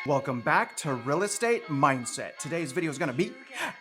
Welcome back to Real Estate Mindset. Today's video is going to be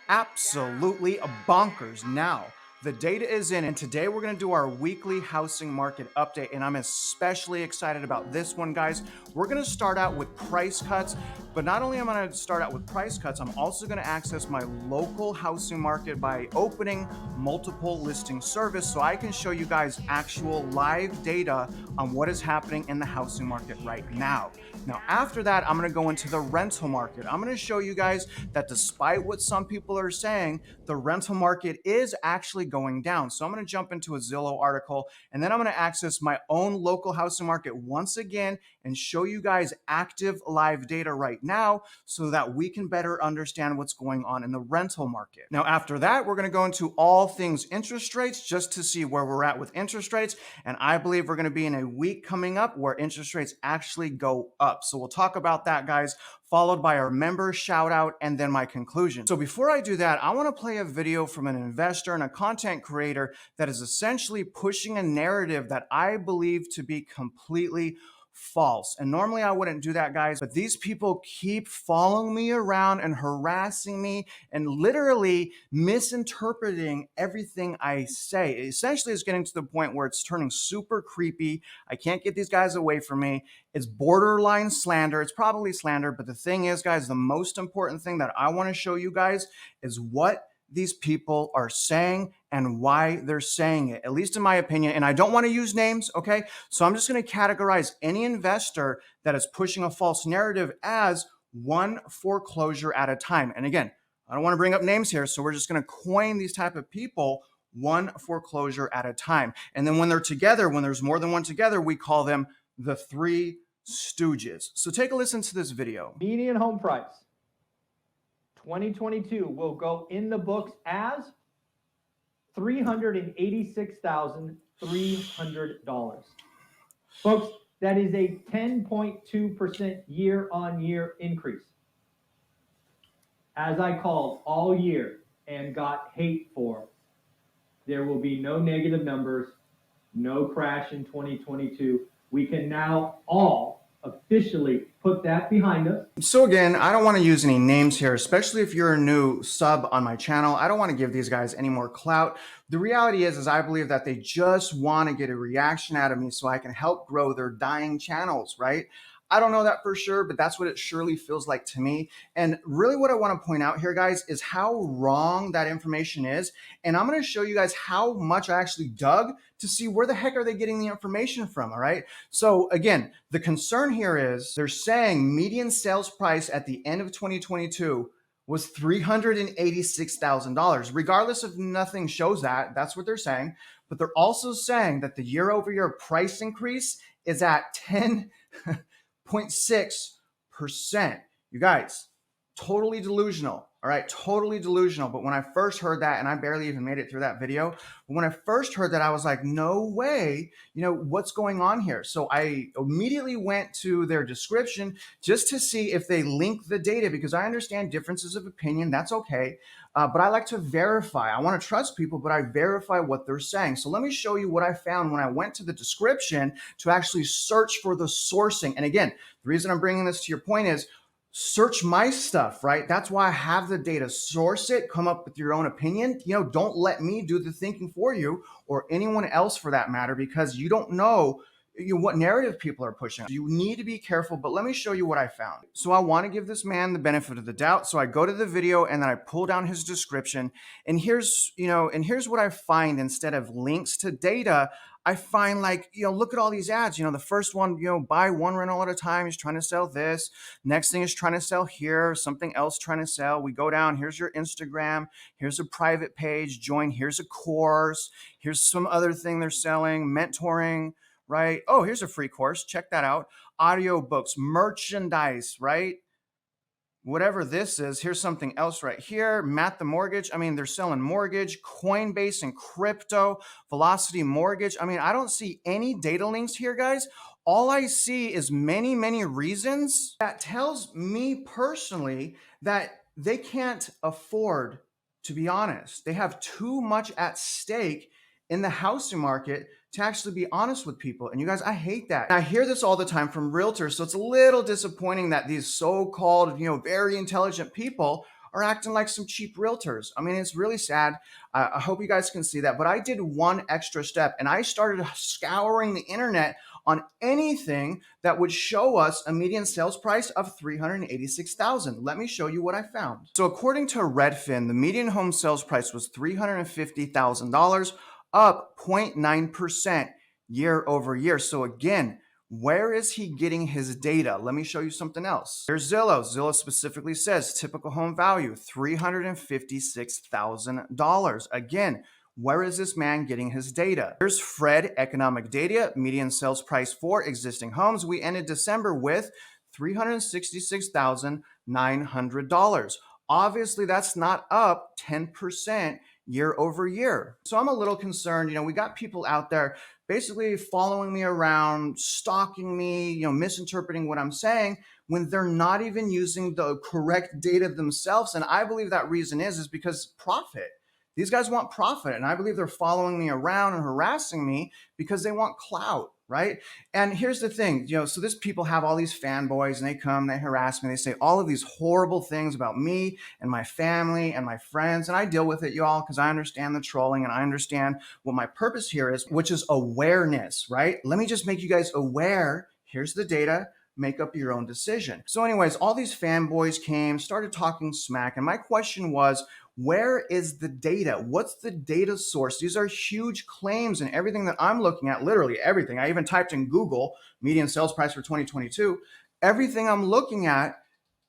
absolutely bonkers. Now, the data is in, and today we're going to do our weekly housing market update, and I'm especially excited about this one, guys. We're going to start out with price cuts, but not only am I going to start out with price cuts, I'm also going to access my local housing market by opening multiple listing service so I can show you guys actual live data on what is happening in the housing market right now. Now, after that, I'm going to go into the rental market. I'm going to show you guys that despite what some people are saying, the rental market is actually going down. So I'm going to jump into a Zillow article, and then I'm going to access my own local housing market once again and show you guys active live data right now so that we can better understand what's going on in the rental market. Now, after that, we're going to go into all things interest rates just to see where we're at with interest rates. And I believe we're going to be in a week coming up where interest rates actually go up. So we'll talk about that, guys, followed by our member shout out and then my conclusion. So before I do that, I want to play a video from an investor and a content creator that is essentially pushing a narrative that I believe to be completely false. And normally I wouldn't do that, guys, but these people keep following me around and harassing me and literally misinterpreting everything I say. It essentially is getting to the point where it's turning super creepy. I can't get these guys away from me. It's borderline slander. It's probably slander, but the thing is, guys, the most important thing that I want to show you guys is what these people are saying and why they're saying it, at least in my opinion. And I don't want to use names, okay? So I'm just going to categorize any investor that is pushing a false narrative as one foreclosure at a time. And again, I don't want to bring up names here, so we're just going to coin these type of people one foreclosure at a time. And then when they're together, when there's more than one together, we call them the Three Stooges. So take a listen to this video. Median home price 2022 will go in the books as $386,300. Folks, that is a 10.2% year-on-year increase. As I called all year and got hate for, there will be no negative numbers, no crash in 2022. We can now all officially put that behind us. So again, I don't want to use any names here, especially if you're a new sub on my channel. I don't want to give these guys any more clout. The reality is I believe that they just want to get a reaction out of me so I can help grow their dying channels, right? I don't know that for sure, but that's what it surely feels like to me. And really what I want to point out here, guys, is how wrong that information is. And I'm going to show you guys how much I actually dug to see where the heck are they getting the information from, all right? So again, the concern here is they're saying median sales price at the end of 2022 was $386,000. Regardless of nothing shows that, that's what they're saying. But they're also saying that the year-over-year price increase is at 10.6%. You guys, totally delusional. All right, totally delusional. But when I first heard that, and I barely even made it through that video, but when I first heard that, I was like, no way, what's going on here? So I immediately went to their description just to see if they link the data, because I understand differences of opinion. That's okay. But I like to verify. I want to trust people, but I verify what they're saying. So let me show you what I found when I went to the description to actually search for the sourcing. And again, the reason I'm bringing this to your point is search my stuff, right? That's why I have the data. Source it, come up with your own opinion. Don't let me do the thinking for you or anyone else for that matter, because you don't know what narrative people are pushing. You need to be careful, but let me show you what I found. So I want to give this man the benefit of the doubt. So I go to the video and then I pull down his description, and here's what I find. Instead of links to data, I find look at all these ads. The first one, buy one rental at a time. He's trying to sell this. Next thing is trying to sell here, something else trying to sell. We go down, here's your Instagram. Here's a private page, join. Here's a course. Here's some other thing they're selling, mentoring, right? Oh, here's a free course. Check that out. Audio books, merchandise, right? Whatever this is, here's something else right here. Matt the Mortgage. I mean, they're selling mortgage, Coinbase and crypto, Velocity Mortgage. I mean, I don't see any data links here, guys. All I see is many, many reasons that tells me personally that they can't afford, to be honest. They have too much at stake in the housing market to actually be honest with people. And you guys, I hate that. And I hear this all the time from realtors. So it's a little disappointing that these so-called, very intelligent people are acting like some cheap realtors. I mean, it's really sad. I hope you guys can see that. But I did one extra step and I started scouring the internet on anything that would show us a median sales price of $386,000. Let me show you what I found. So according to Redfin, the median home sales price was $350,000, up 0.9% year over year. So again, where is he getting his data? Let me show you something else. Here's Zillow. Zillow specifically says typical home value, $356,000. Again, where is this man getting his data? Here's Fred Economic Data, median sales price for existing homes. We ended December with $366,900. Obviously, that's not up 10% year over year. So I'm a little concerned. We got people out there basically following me around, stalking me, misinterpreting what I'm saying when they're not even using the correct data themselves. And I believe that reason is because profit. These guys want profit. And I believe they're following me around and harassing me because they want clout, right? And here's the thing, so this people have all these fanboys and they come, they harass me, they say all of these horrible things about me and my family and my friends. And I deal with it, y'all, because I understand the trolling and I understand what my purpose here is, which is awareness, right? Let me just make you guys aware. Here's the data. Make up your own decision. So anyways, all these fanboys came, started talking smack. And my question was, where is the data? What's the data source? These are huge claims, and everything that I'm looking at, literally everything. I even typed in Google median sales price for 2022. Everything I'm looking at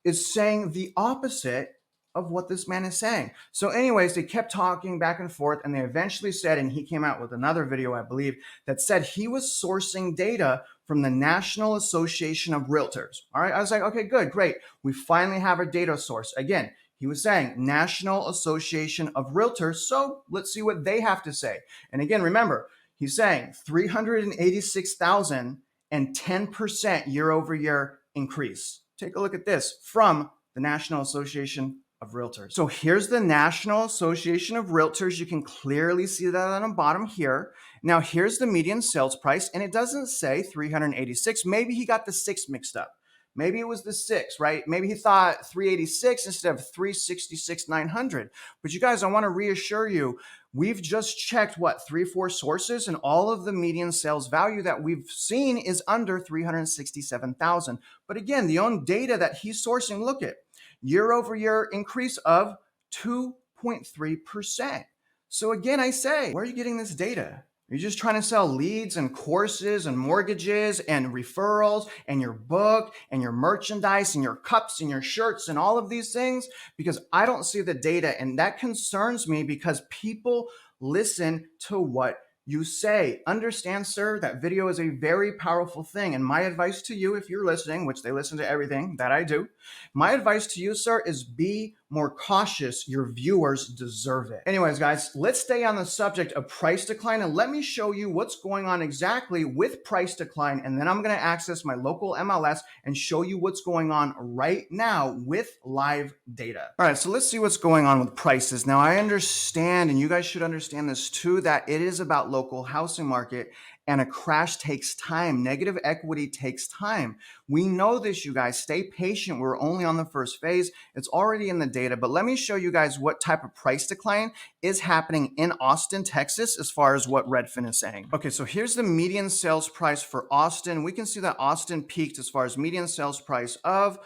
is saying the opposite of what this man is saying. So anyways, they kept talking back and forth, and they eventually said, and he came out with another video, I believe, that said he was sourcing data from the National Association of Realtors. All right, I was like, okay, good, great. We finally have a data source. Again, he was saying National Association of Realtors. So let's see what they have to say. And again, remember, he's saying 386,000 and 10% year over year increase. Take a look at this from the National Association of Realtors. So here's the National Association of Realtors. You can clearly see that on the bottom here. Now here's the median sales price, and it doesn't say 386. Maybe he got the 6 mixed up. Maybe it was the 6, right? Maybe he thought 386 instead of 366,900. But you guys, I want to reassure you, we've just checked 3-4 sources, and all of the median sales value that we've seen is under 367,000. But again, the own data that he's sourcing, look at year over year increase of 2.3%. So again, I say, where are you getting this data? You're just trying to sell leads and courses and mortgages and referrals and your book and your merchandise and your cups and your shirts and all of these things, because I don't see the data. And that concerns me because people listen to what you say. Understand, sir, that video is a very powerful thing. And my advice to you, if you're listening, which they listen to everything that I do, my advice to you, sir, is be more cautious. Your viewers deserve it. Anyways, guys, let's stay on the subject of price decline and let me show you what's going on exactly with price decline. And then I'm going to access my local MLS and show you what's going on right now with live data. All right, so let's see what's going on with prices. Now, I understand, and you guys should understand this too, that it is about local housing market, and a crash takes time. Negative equity takes time. We know this, you guys. Stay patient. We're only on the first phase. It's already in the data, but let me show you guys what type of price decline is happening in Austin, Texas, as far as what Redfin is saying. Okay, so here's the median sales price for Austin. We can see that Austin peaked as far as median sales price of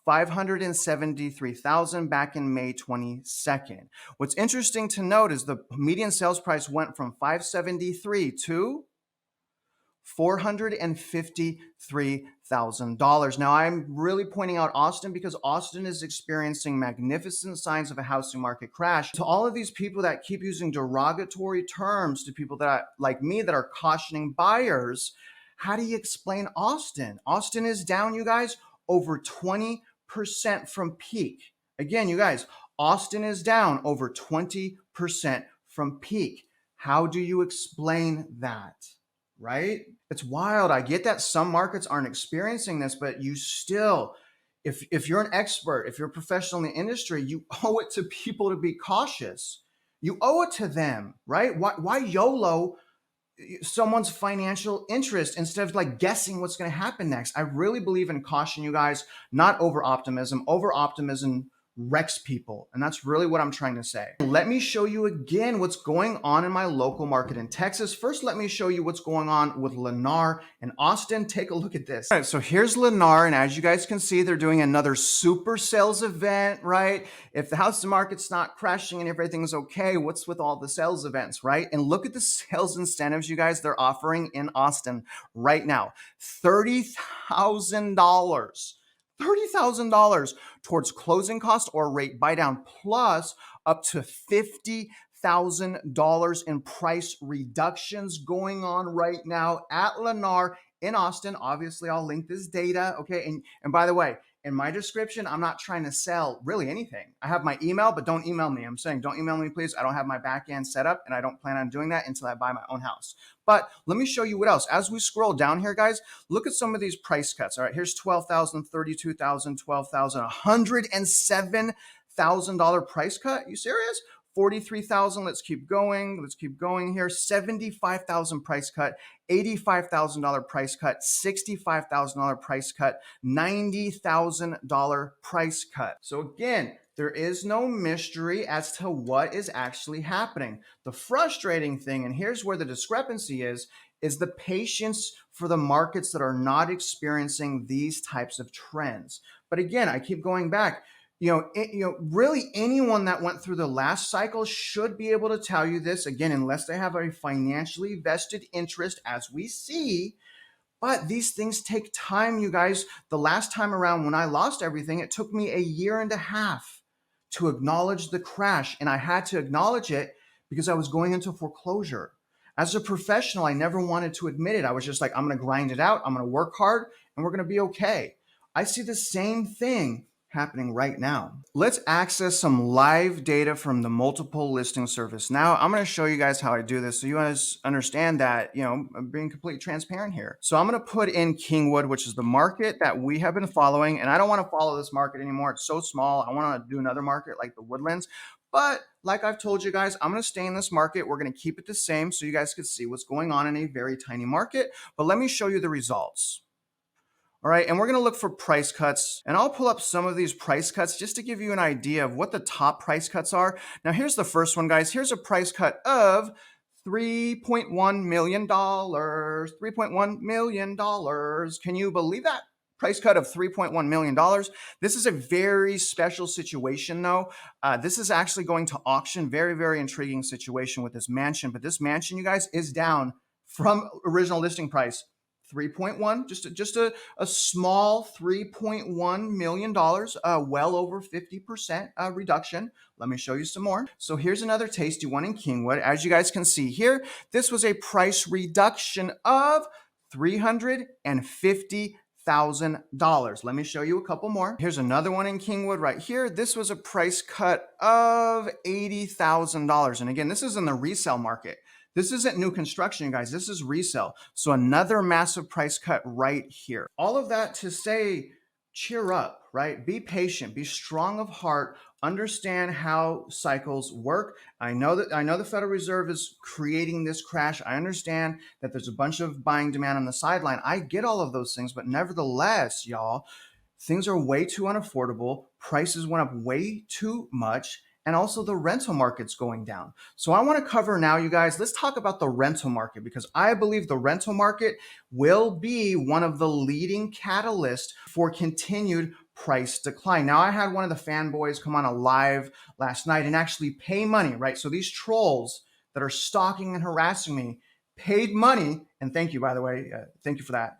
$573,000 back in May 22nd. What's interesting to note is the median sales price went from $573 to $453,000. Now, I'm really pointing out Austin because Austin is experiencing magnificent signs of a housing market crash. To all of these people that keep using derogatory terms to people that, like me, that are cautioning buyers, how do you explain Austin? Austin is down, you guys, over 20% from peak. Again, you guys, Austin is down over 20% from peak. How do you explain that? Right? It's wild. I get that some markets aren't experiencing this, but you still, if you're an expert, if you're a professional in the industry, you owe it to people to be cautious. You owe it to them, right? Why YOLO someone's financial interest instead of like guessing what's going to happen next. I really believe in caution, you guys, not over optimism. Over optimism wrecks people. And that's really what I'm trying to say. Let me show you again what's going on in my local market in Texas. First, let me show you what's going on with Lennar and Austin. Take a look at this. All right, so here's Lennar, and as you guys can see, they're doing another super sales event, right? If the housing market's not crashing and everything's okay, what's with all the sales events, right? And look at the sales incentives, you guys, they're offering in Austin right now. $30,000. $30,000 towards closing cost or rate buy down, plus up to $50,000 in price reductions going on right now at Lennar in Austin. Obviously, I'll link this data. Okay. And by the way, in my description, I'm not trying to sell really anything. I have my email, but don't email me. I'm saying don't email me, please. I don't have my back end set up, and I don't plan on doing that until I buy my own house. But let me show you what else. As we scroll down here, guys, look at some of these price cuts. All right, here's $12,000, $32,000, $12,000, $107,000 price cut. You serious? 43,000. Let's keep going. Let's keep going here. 75,000 price cut, $85,000 price cut, $65,000 price cut, $90,000 price cut. So again, there is no mystery as to what is actually happening. The frustrating thing, and here's where the discrepancy is the patience for the markets that are not experiencing these types of trends. But again, I keep going back. Really anyone that went through the last cycle should be able to tell you this, again, unless they have a financially vested interest, as we see. But these things take time, you guys. The last time around when I lost everything, it took me a year and a half to acknowledge the crash. And I had to acknowledge it because I was going into foreclosure. As a professional, I never wanted to admit it. I was just like, I'm going to grind it out. I'm going to work hard and we're going to be okay. I see the same thing happening right now. Let's access some live data from the multiple listing service. Now I'm going to show you guys how I do this so you guys understand that, I'm being completely transparent here. So I'm going to put in Kingwood, which is the market that we have been following. And I don't want to follow this market anymore. It's so small. I want to do another market like the Woodlands. But like I've told you guys, I'm going to stay in this market. We're going to keep it the same so you guys can see what's going on in a very tiny market. But let me show you the results. All right, and we're going to look for price cuts, and I'll pull up some of these price cuts just to give you an idea of what the top price cuts are. Now, here's the first one, guys. Here's a price cut of $3.1 million. $3.1 million. Can you believe that? Price cut of $3.1 million. This is a very special situation, though. This is actually going to auction. Very, very intriguing situation with this mansion. But this mansion, you guys, is down from original listing price. 3.1, just a small $3.1 million, well over 50% reduction. Let me show you some more. So here's another tasty one in Kingwood. As you guys can see here, this was a price reduction of $350,000. Let me show you a couple more. Here's another one in Kingwood right here. This was a price cut of $80,000. And again, this is in the resale market. This isn't new construction, you guys. This is resale. So another massive price cut right here. All of that to say, cheer up, right? Be patient, be strong of heart, understand how cycles work. I know the Federal Reserve is creating this crash. I understand that there's a bunch of buying demand on the sideline. I get all of those things, but nevertheless, y'all, things are way too unaffordable. Prices went up way too much. And also the rental market's going down. So I want to cover now, you guys, let's talk about the rental market, because I believe the rental market will be one of the leading catalysts for continued price decline. Now, I had one of the fanboys come on a live last night and actually pay money, right? So these trolls that are stalking and harassing me paid money, and thank you, by the way, thank you for that,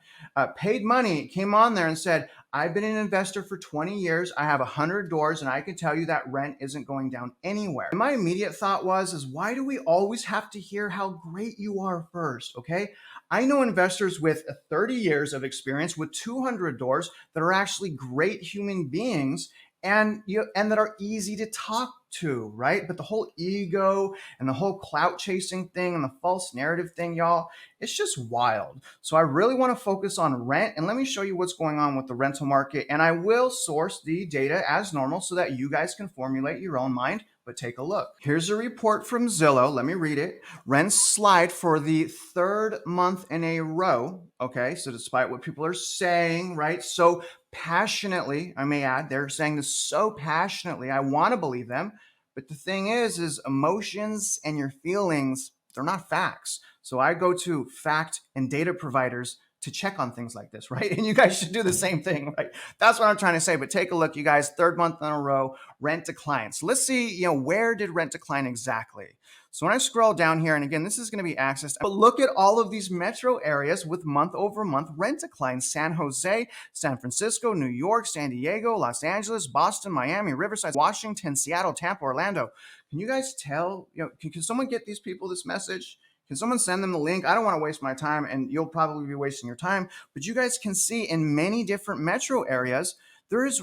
paid money, came on there and said, I've been an investor for 20 years. I have 100 doors, and I can tell you that rent isn't going down anywhere. And my immediate thought was, why do we always have to hear how great you are first, okay? I know investors with 30 years of experience with 200 doors that are actually great human beings and that are easy to talk to, right? But the whole ego and the whole clout chasing thing and the false narrative thing, y'all, it's just wild. So I really want to focus on rent, and let me show you what's going on with the rental market. And I will source the data as normal so that you guys can formulate your own mind. But but take a look. Here's a report from Zillow. Let me read it. Rents slide for the third month in a row. Okay, so despite what people are saying, right, so passionately, I may add, they're saying this so passionately, I want to believe them. But the thing is emotions and your feelings, they're not facts. So I go to fact and data providers to check on things like this, right? And you guys should do the same thing, right? That's what I'm trying to say. But take a look, you guys, third month in a row, rent decline. So let's see, where did rent decline exactly? So when I scroll down here, and again, this is going to be accessed, but look at all of these metro areas with month over month rent decline. San Jose, San Francisco, New York, San Diego, Los Angeles, Boston, Miami, Riverside, Washington, Seattle, Tampa, Orlando. Can you guys tell, can someone get these people this message? Can someone send them the link? I don't want to waste my time, and you'll probably be wasting your time. But you guys can see in many different metro areas, there's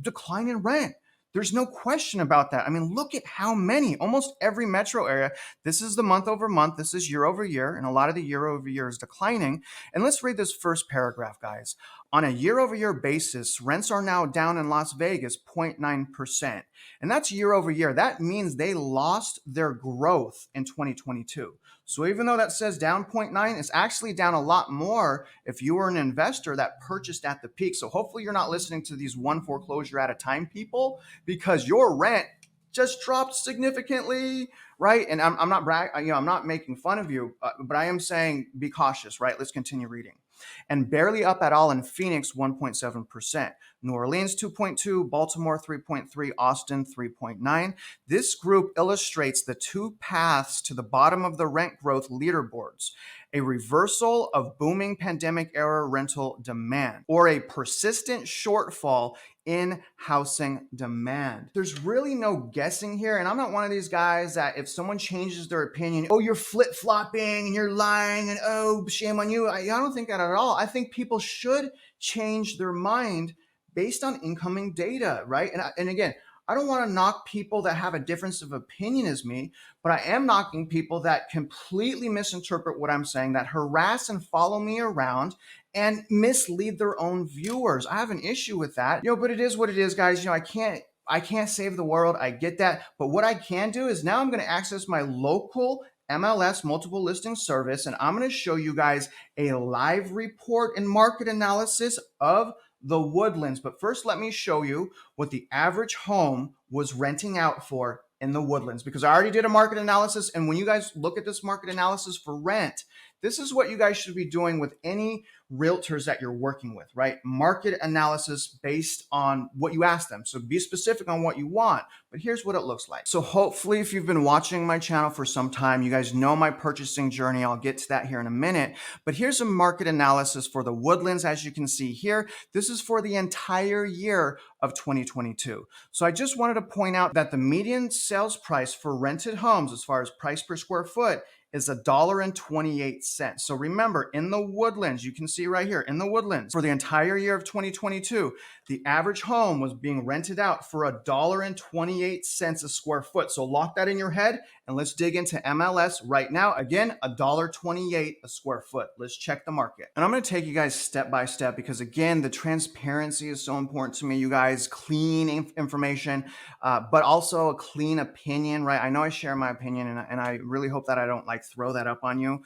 decline in rent. There's no question about that. I mean, look at how many, almost every metro area. This is the month over month. This is year over year. And a lot of the year over year is declining. And let's read this first paragraph, guys. On a year over year basis, rents are now down in Las Vegas 0.9%. And that's year over year. That means they lost their growth in 2022. So even though that says down 0.9, it's actually down a lot more if you were an investor that purchased at the peak. So hopefully you're not listening to these one foreclosure at a time people, because your rent just dropped significantly, right? And I'm not I'm not making fun of you, but I am saying be cautious, right? Let's continue reading. And barely up at all in Phoenix, 1.7%. New Orleans, 2.2, Baltimore, 3.3, Austin, 3.9. This group illustrates the two paths to the bottom of the rent growth leaderboards: a reversal of booming pandemic era rental demand, or a persistent shortfall in housing demand. There's really no guessing here. And I'm not one of these guys that if someone changes their opinion, oh, you're flip-flopping and you're lying and oh, shame on you. I don't think that at all. I think people should change their mind based on incoming data, right? And again, I don't want to knock people that have a difference of opinion as me, but I am knocking people that completely misinterpret what I'm saying, that harass and follow me around and mislead their own viewers. I have an issue with that, but it is what it is, guys. I can't save the world. I get that. But what I can do is now I'm going to access my local MLS multiple listing service, and I'm going to show you guys a live report and market analysis of the Woodlands. But first, let me show you what the average home was renting out for in the Woodlands, because I already did a market analysis. And when you guys look at this market analysis for rent, this is what you guys should be doing with any realtors that you're working with, right? Market analysis based on what you ask them. So be specific on what you want, but here's what it looks like. So hopefully if you've been watching my channel for some time, you guys know my purchasing journey. I'll get to that here in a minute, but here's a market analysis for the Woodlands. As you can see here, this is for the entire year of 2022. So I just wanted to point out that the median sales price for rented homes, as far as price per square foot, is $1.28. So remember, in the Woodlands, you can see right here, in the Woodlands, for the entire year of 2022, the average home was being rented out for $1.28 a square foot. So lock that in your head, and let's dig into MLS right now. Again, $1.28 a square foot. Let's check the market. And I'm going to take you guys step by step, because again, the transparency is so important to me, you guys. Clean information, but also a clean opinion, right? I know I share my opinion, and I really hope that I don't throw that up on you.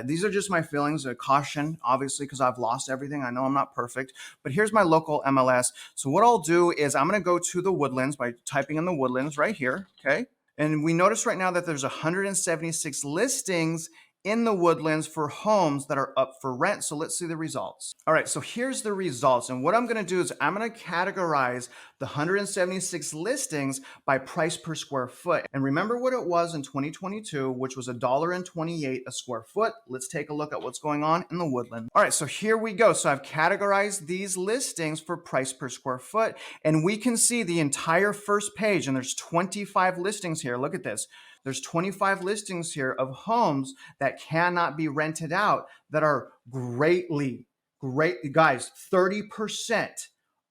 These are just my feelings, a caution, obviously, because I've lost everything. I know I'm not perfect, but here's my local MLS. So what I'll do is I'm going to go to the Woodlands by typing in the Woodlands right here. Okay. And we notice right now that there's 176 listings in the Woodlands for homes that are up for rent. So let's see the results. All right, so here's the results. And what I'm going to do is I'm going to categorize the 176 listings by price per square foot. And remember what it was in 2022, which was $1.28 a square foot. Let's take a look at what's going on in the Woodlands. All right, so here we go. So I've categorized these listings for price per square foot, and we can see the entire first page, and there's 25 listings here. Look at this. There's 25 listings here of homes that cannot be rented out that are great, guys, 30%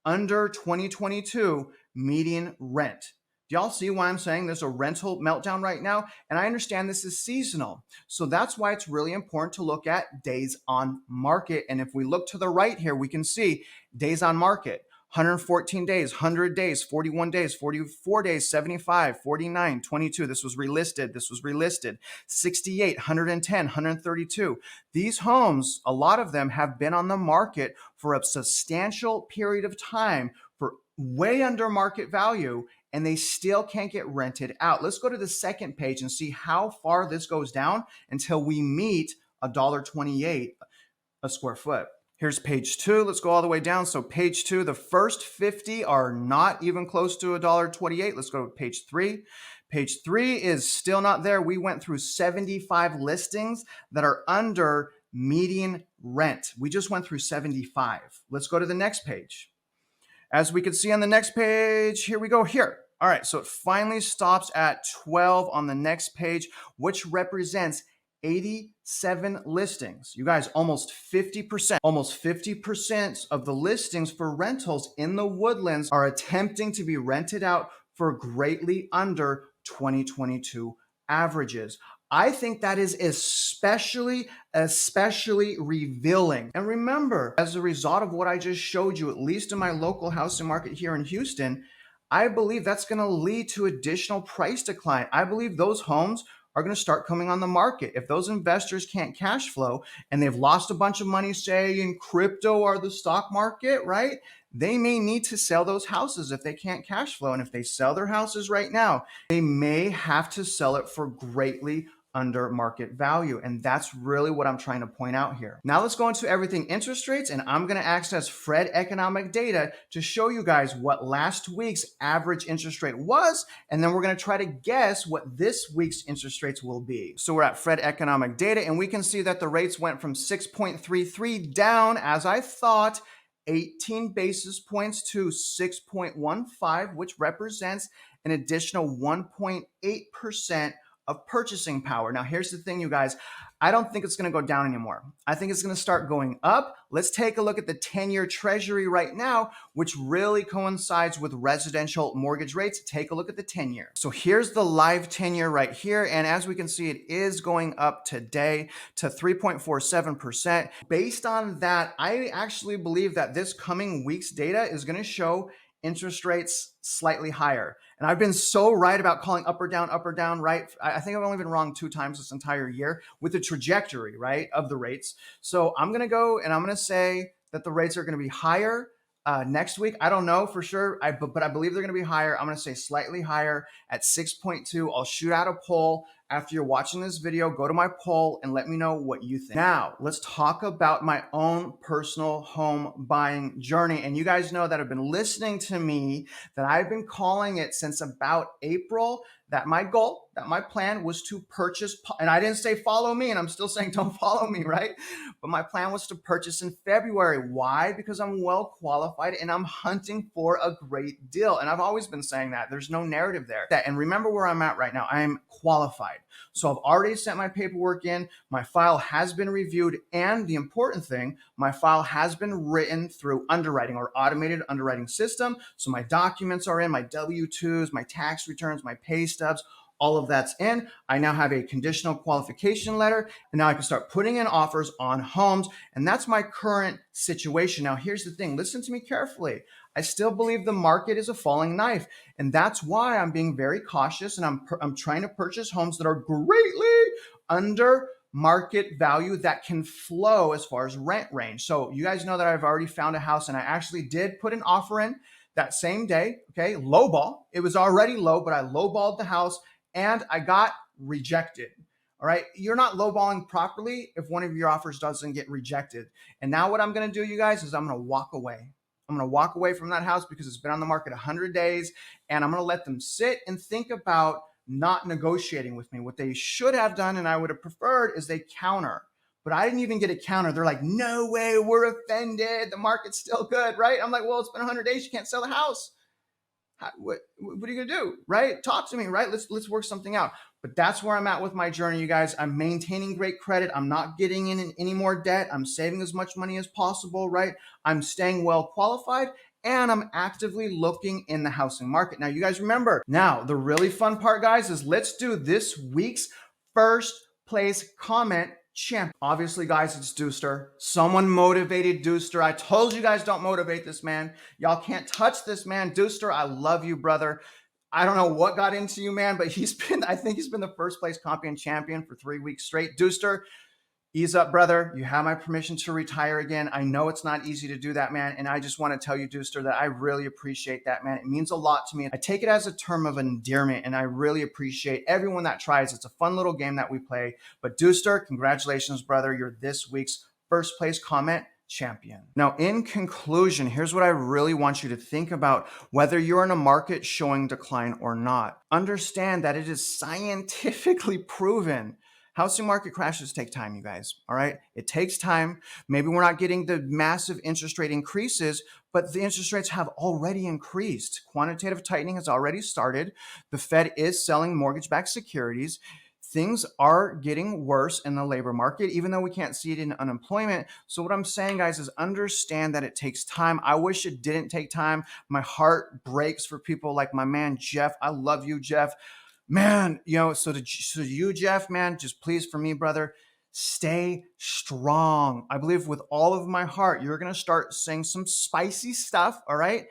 under 2022 median rent. Do y'all see why I'm saying there's a rental meltdown right now? And I understand this is seasonal. So that's why it's really important to look at days on market. And if we look to the right here, we can see days on market. 114 days, 100 days, 41 days, 44 days, 75, 49, 22. This was relisted. This was relisted. 68, 110, 132. These homes, a lot of them have been on the market for a substantial period of time for way under market value, and they still can't get rented out. Let's go to the second page and see how far this goes down until we meet $1.28 a square foot. Here's page 2. Let's go all the way down. So page 2, the first 50 are not even close to $1.28. Let's go to page 3. Page 3 is still not there. We went through 75 listings that are under median rent. We just went through 75. Let's go to the next page. As we can see on the next page, here we go here. All right, so it finally stops at 12 on the next page, which represents 87 listings. You guys, almost 50% of the listings for rentals in the Woodlands are attempting to be rented out for greatly under 2022 averages. I think that is especially revealing. And remember, as a result of what I just showed you, at least in my local housing market here in Houston, I believe that's going to lead to additional price decline. I believe those homes are going to start coming on the market. If those investors can't cash flow and they've lost a bunch of money, say in crypto or the stock market, right? They may need to sell those houses if they can't cash flow. And if they sell their houses right now, they may have to sell it for greatly under market value. And that's really what I'm trying to point out here. Now let's go into everything interest rates, and I'm going to access Fred economic data to show you guys what last week's average interest rate was, and then we're going to try to guess what this week's interest rates will be. So we're at Fred economic data, and we can see that the rates went from 6.33 down, as I thought, 18 basis points to 6.15, which represents an additional 1.8% of purchasing power. Now, here's the thing, you guys. I don't think it's going to go down anymore. I think it's going to start going up. Let's take a look at the 10-year Treasury right now, which really coincides with residential mortgage rates. Take a look at the 10-year. So here's the live 10-year right here. And as we can see, it is going up today to 3.47%. Based on that, I actually believe that this coming week's data is going to show interest rates slightly higher. And I've been so right about calling up or down, right? I think I've only been wrong 2 times this entire year with the trajectory, right, of the rates. So I'm going to go and I'm going to say that the rates are going to be higher next week. I don't know for sure, but I believe they're going to be higher. I'm going to say slightly higher at 6.2. I'll shoot out a poll. After you're watching this video, go to my poll and let me know what you think. Now, let's talk about my own personal home buying journey. And you guys know that have been listening to me that I've been calling it since about April that my goal, that my plan was to purchase, and I didn't say follow me, and I'm still saying don't follow me, right? But my plan was to purchase in February. Why? Because I'm well qualified and I'm hunting for a great deal. And I've always been saying that. There's no narrative there. And remember where I'm at right now. I am qualified. So I've already sent my paperwork in. My file has been reviewed. And the important thing, my file has been written through underwriting or automated underwriting system. So my documents are in, my W-2s, my tax returns, my pay stubs, all of that's in. I now have a conditional qualification letter, and now I can start putting in offers on homes. And that's my current situation. Now, here's the thing. Listen to me carefully. I still believe the market is a falling knife. And that's why I'm being very cautious, and I'm trying to purchase homes that are greatly under market value that can flow as far as rent range. So you guys know that I've already found a house, and I actually did put an offer in that same day. Okay, lowball. It was already low, but I lowballed the house and I got rejected. All right, you're not lowballing properly if one of your offers doesn't get rejected. And now what I'm going to do, you guys, is I'm going to walk away. I'm going to walk away from that house because it's been on the market 100 days, and I'm going to let them sit and think about not negotiating with me. What they should have done, and I would have preferred, is they counter. But I didn't even get a counter. They're like, no way, we're offended. The market's still good, right? I'm like, well, it's been 100 days. You can't sell the house. What are you going to do, right? Talk to me, right? Let's work something out. But that's where I'm at with my journey, you guys. I'm maintaining great credit. I'm not getting in any more debt. I'm saving as much money as possible, right? I'm staying well qualified, and I'm actively looking in the housing market. Now, you guys remember, now the really fun part, guys, is let's do this week's first place comment champion. Obviously, guys, it's Deuster. Someone motivated Deuster. I told you guys don't motivate this man. Y'all can't touch this man. Deuster, I love you, brother. I don't know what got into you, man, but I think he's been the first place compian champion for 3 weeks straight. Deuster, ease up, brother. You have my permission to retire again. I know it's not easy to do that, man. And I just want to tell you, Deuster, that I really appreciate that, man. It means a lot to me. I take it as a term of endearment, and I really appreciate everyone that tries. It's a fun little game that we play. But Deuster, congratulations, brother. You're this week's first place comment champion. Now, in conclusion, here's what I really want you to think about whether you're in a market showing decline or not. Understand that it is scientifically proven. Housing market crashes take time, you guys, all right? It takes time. Maybe we're not getting the massive interest rate increases, but the interest rates have already increased. Quantitative tightening has already started. The Fed is selling mortgage-backed securities. Things are getting worse in the labor market, even though we can't see it in unemployment. So what I'm saying, guys, is understand that it takes time. I wish it didn't take time. My heart breaks for people like my man, Jeff. I love you, Jeff. Man, so you, Jeff, man, just please for me, brother, stay strong. I believe with all of my heart, you're going to start saying some spicy stuff, all right?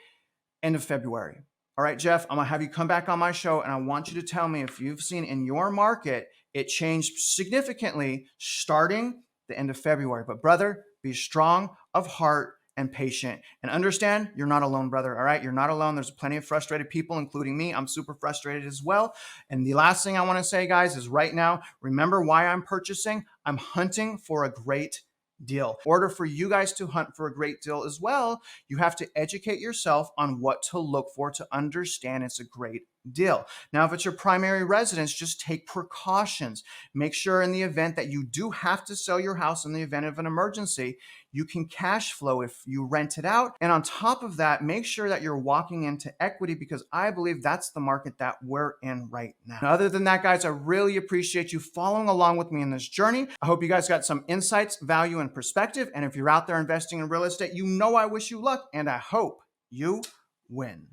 End of February. All right, Jeff, I'm going to have you come back on my show, and I want you to tell me if you've seen in your market, it changed significantly starting the end of February. But brother, be strong of heart and patient, and understand you're not alone, brother. All right, you're not alone. There's plenty of frustrated people, including me. I'm super frustrated as well. And the last thing I want to say, guys, is right now, remember why I'm purchasing. I'm hunting for a great deal. In order for you guys to hunt for a great deal as well, you have to educate yourself on what to look for to understand it's a great deal. Now, if it's your primary residence, just take precautions. Make sure in the event that you do have to sell your house in the event of an emergency, you can cash flow if you rent it out. And on top of that, make sure that you're walking into equity, because I believe that's the market that we're in right now. Other than that, guys, I really appreciate you following along with me in this journey. I hope you guys got some insights, value, and perspective. And if you're out there investing in real estate, I wish you luck, and I hope you win.